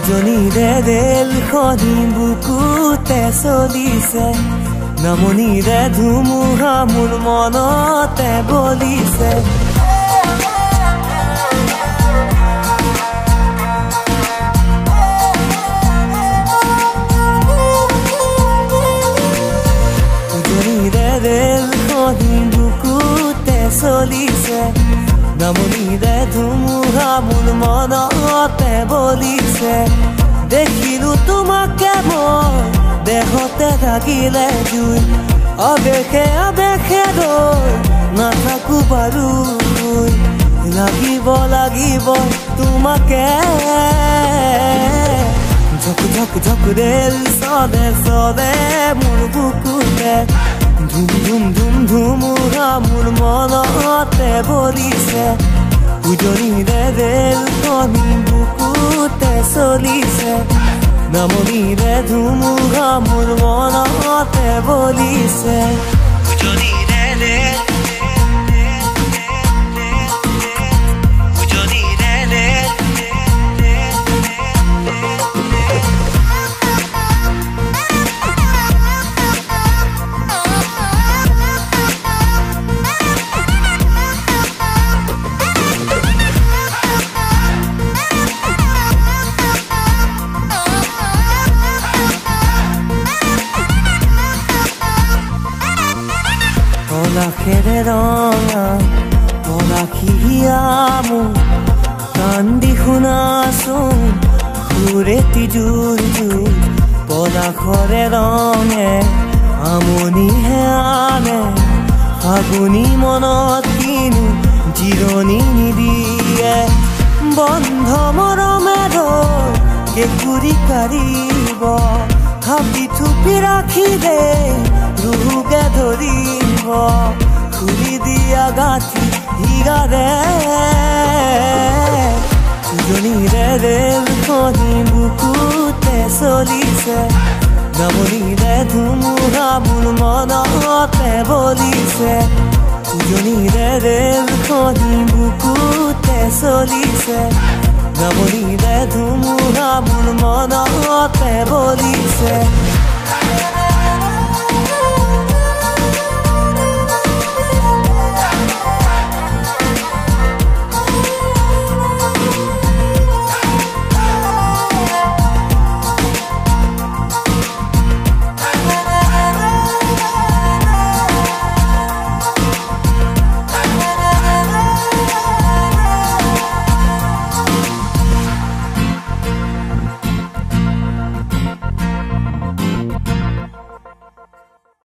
উজনিৰে ৰেলখনি বুকুতে চলিছে, নামনিৰে ধুমুহা মোৰ মনতে বলিছে। উজনিৰে ৰেলখনি বুকুতে চলিছে, নামনিৰে ধুমুহা মোৰ মনতে বলিছে। দেখিলো তোমাকে মই দেহতে থাকিলে জুই, আবেশে আবেশে ৰৈ নাথাকো বাৰু। লাগিব লাগিব তোমাকে, ঝক ঝক ঝক ৰেল চলে চলে মোৰ বুকুতে। ধুম ধুম ধুম ধুমুহা মোৰ মনতে বলিছে। উজনিৰে ৰেলখনি বুকুতে চলিছে, নামনিৰে ধুমুহা মোৰ মনতে বলিছে। উজনিৰে ৰেল পলাশেৰে ৰঙা পলাশিয়া মোৰ কান্দি শুনাচোন সুৰেতি জোৰ জোৰ। পলাশৰে ৰঙে আমনিহে আনে, ফাগুনী মনত কিনো জিৰণি নিদিয়ে। বন্ধ মৰমেৰে কেঁকুৰি কাঢ়িব, থাপি থুপি ৰাখিলে ৰুহুকে ধৰিব। খুলি দিয়া গাঁঠি হিগাৰে উজনিৰে ৰেলখনি বুকুতে চলিছে, নামনিৰে ধুমুহা মোৰ মনতে বলিছে। উজনিৰে ৰেলখনি বুকুতে চলিছে, নামনিৰে ধুমুহা মোৰ মনতে বলিছে।